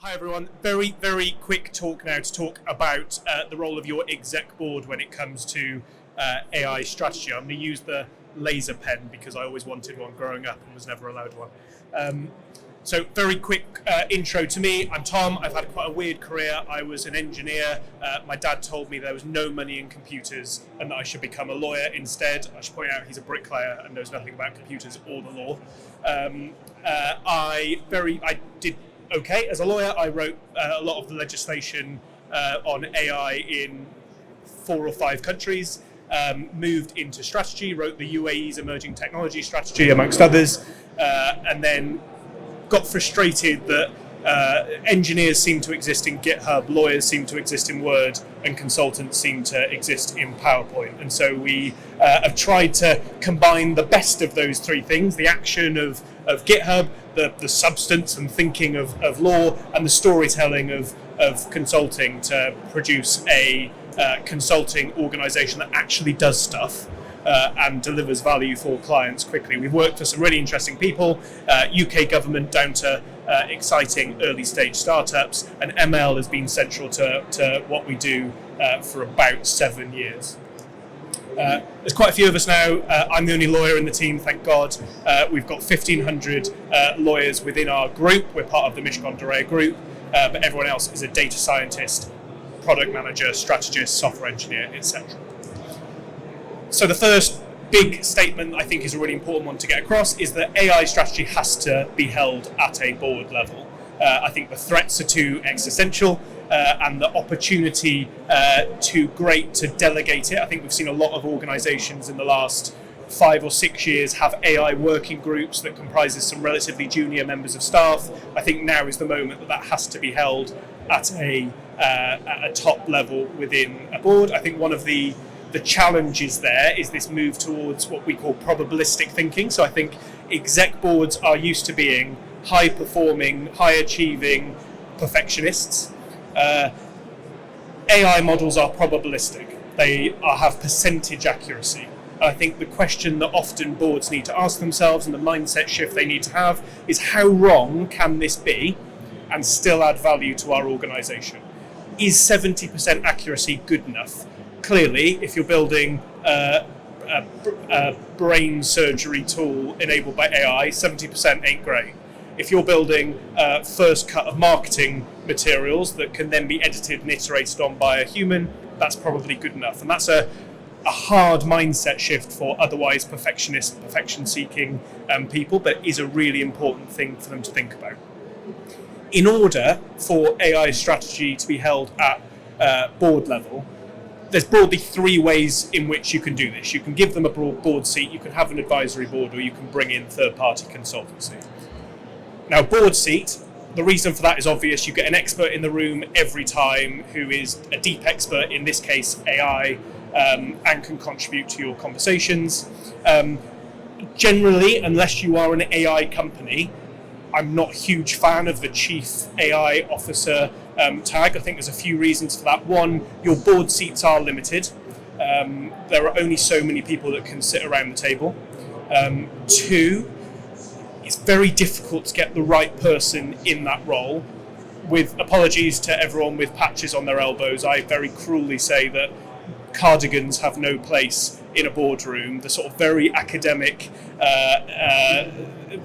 Hi everyone, very quick talk now to talk about the role of your exec board when it comes to AI strategy. I'm going to use the laser pen because I always wanted one growing up and was never allowed one. So very quick intro to me. I'm Tom. I've had quite a weird career. I was an engineer. My dad told me there was no money in computers and that I should become a lawyer instead. I should point out he's a bricklayer and knows nothing about computers or the law. I did okay as a lawyer. I wrote a lot of the legislation on AI in 4 or 5 countries. Moved into strategy, wrote the UAE's emerging technology strategy amongst others, and then got frustrated that engineers seem to exist in GitHub, lawyers seem to exist in Word, and consultants seem to exist in PowerPoint. And so we have tried to combine the best of those 3 things, the action of GitHub, the substance and thinking of law, and the storytelling of consulting to produce a consulting organisation that actually does stuff and delivers value for clients quickly. We've worked for some really interesting people, UK government down to exciting early stage startups, and ML has been central to what we do for about 7 years. There's quite a few of us now. I'm the only lawyer in the team, thank God. We've got 1,500 lawyers within our group. We're part of the Mishcon Dorea group, but everyone else is a data scientist, product manager, strategist, software engineer, etc. So the first big statement I think is a really important one to get across is that AI strategy has to be held at a board level. I think the threats are too existential and the opportunity too great to delegate it. I think we've seen a lot of organisations in the last 5 or 6 years have AI working groups that comprises some relatively junior members of staff. I think now is the moment that has to be held at a top level within a board. I think one of the challenges there is this move towards what we call probabilistic thinking. So I think exec boards are used to being high performing, high achieving perfectionists. AI models are probabilistic. They have percentage accuracy. I think the question that often boards need to ask themselves and the mindset shift they need to have is how wrong can this be and still add value to our organisation? Is 70% accuracy good enough? Clearly, if you're building a brain surgery tool enabled by AI, 70% ain't great. If you're building a first cut of marketing materials that can then be edited and iterated on by a human, that's probably good enough. And that's a hard mindset shift for otherwise perfectionist, perfection-seeking people, but is a really important thing for them to think about. In order for AI strategy to be held at board level, there's broadly 3 ways in which you can do this. You can give them a broad board seat, you can have an advisory board, or you can bring in third-party consultancy. Now, board seat, the reason for that is obvious. You get an expert in the room every time who is a deep expert, in this case AI, and can contribute to your conversations. Generally, unless you are an AI company, I'm not a huge fan of the chief AI officer tag. I think there's a few reasons for that. One, your board seats are limited. There are only so many people that can sit around the table. 2, it's very difficult to get the right person in that role. With apologies to everyone with patches on their elbows, I very cruelly say that cardigans have no place in a boardroom. The sort of very academic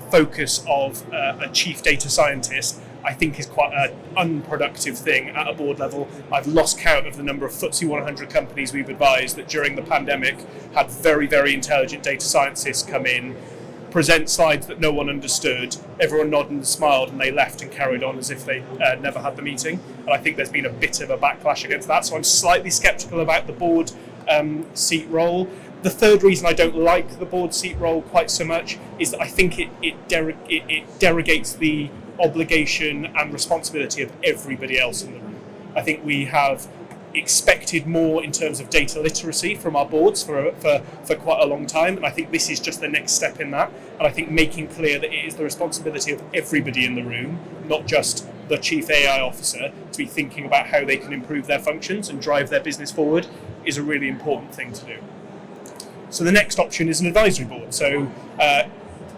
focus of a chief data scientist, I think, is quite an unproductive thing at a board level. I've lost count of the number of FTSE 100 companies we've advised that during the pandemic had very, very intelligent data scientists come in, present slides that no one understood, everyone nodded and smiled, and they left and carried on as if they never had the meeting. And I think there's been a bit of a backlash against that, so I'm slightly sceptical about the board seat role. The third reason I don't like the board seat role quite so much is that I think it derogates the obligation and responsibility of everybody else in the room. I think we have expected more in terms of data literacy from our boards for quite a long time, and I think this is just the next step in that. And I think making clear that it is the responsibility of everybody in the room, not just the chief AI officer, to be thinking about how they can improve their functions and drive their business forward is a really important thing to do. So the next option is an advisory board. So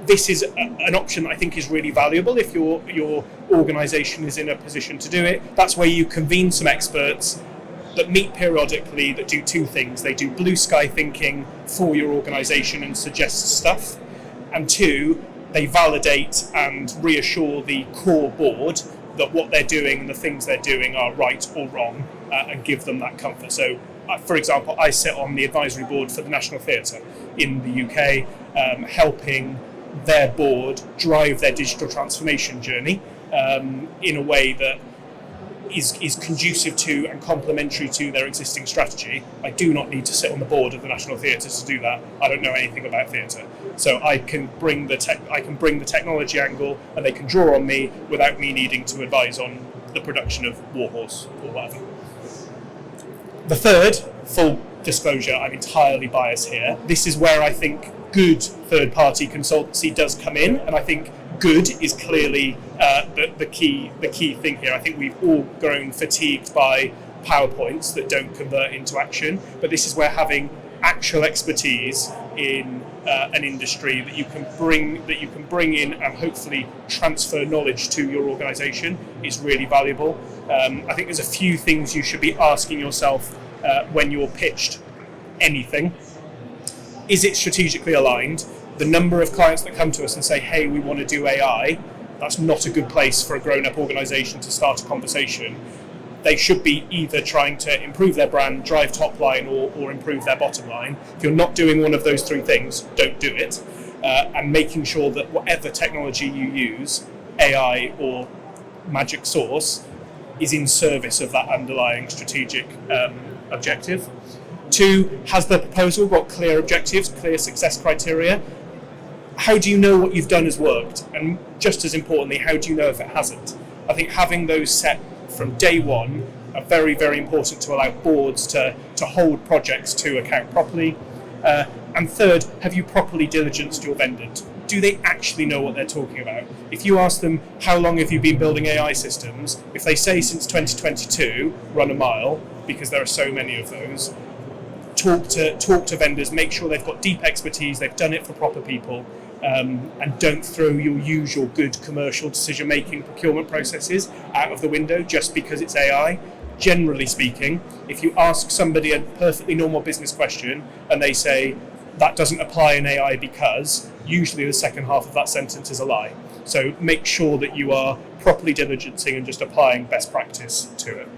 this is an option that I think is really valuable if your organisation is in a position to do it. That's where you convene some experts that meet periodically that do two things. They do blue sky thinking for your organisation and suggest stuff. And two, they validate and reassure the core board that what they're doing and the things they're doing are right or wrong, and give them that comfort. So, for example, I sit on the advisory board for the National Theatre in the UK, helping their board drive their digital transformation journey in a way that is conducive to and complementary to their existing strategy. I do not need to sit on the board of the National Theatre to do that. I don't know anything about theatre, so I can bring the technology angle, and they can draw on me without me needing to advise on the production of Warhorse or whatever. The third, full disclosure, I'm entirely biased here. This is where I think good third-party consultancy does come in, and I think good is clearly the key thing here. I think we've all grown fatigued by PowerPoints that don't convert into action, but this is where having actual expertise in an industry that you can bring in and hopefully transfer knowledge to your organisation is really valuable. I think there's a few things you should be asking yourself when you're pitched anything. Is it strategically aligned? The number of clients that come to us and say, hey, we want to do AI, that's not a good place for a grown-up organisation to start a conversation. They should be either trying to improve their brand, drive top line, or improve their bottom line. If you're not doing one of those three things, don't do it. And making sure that whatever technology you use, AI or magic source, is in service of that underlying strategic objective. 2, has the proposal got clear objectives, clear success criteria? How do you know what you've done has worked? And just as importantly, how do you know if it hasn't? I think having those set from day one are very, very important to allow boards to hold projects to account properly. And third, have you properly diligenced your vendor? Do they actually know what they're talking about? If you ask them, how long have you been building AI systems? If they say since 2022, run a mile, because there are so many of those. Talk to vendors, make sure they've got deep expertise, they've done it for proper people, and don't throw your usual good commercial decision-making procurement processes out of the window just because it's AI. Generally speaking, if you ask somebody a perfectly normal business question and they say, that doesn't apply in AI because, usually the second half of that sentence is a lie. So make sure that you are properly diligencing and just applying best practice to it.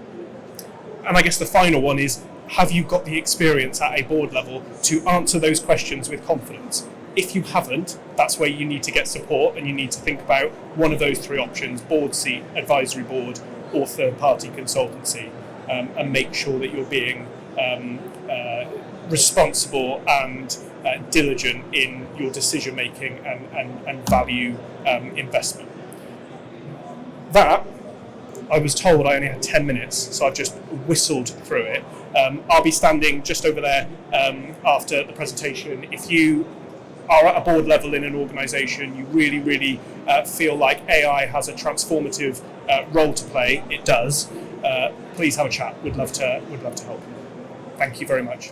And I guess the final one is, have you got the experience at a board level to answer those questions with confidence? If you haven't, that's where you need to get support, and you need to think about one of those three options: board seat, advisory board, or third-party consultancy, and make sure that you're being responsible and diligent in your decision-making and value investment. That, I was told I only had 10 minutes, so I've just whistled through it. I'll be standing just over there after the presentation. If you are at a board level in an organisation, you really feel like AI has a transformative role to play, it does. Please have a chat. We'd love to help. Thank you very much.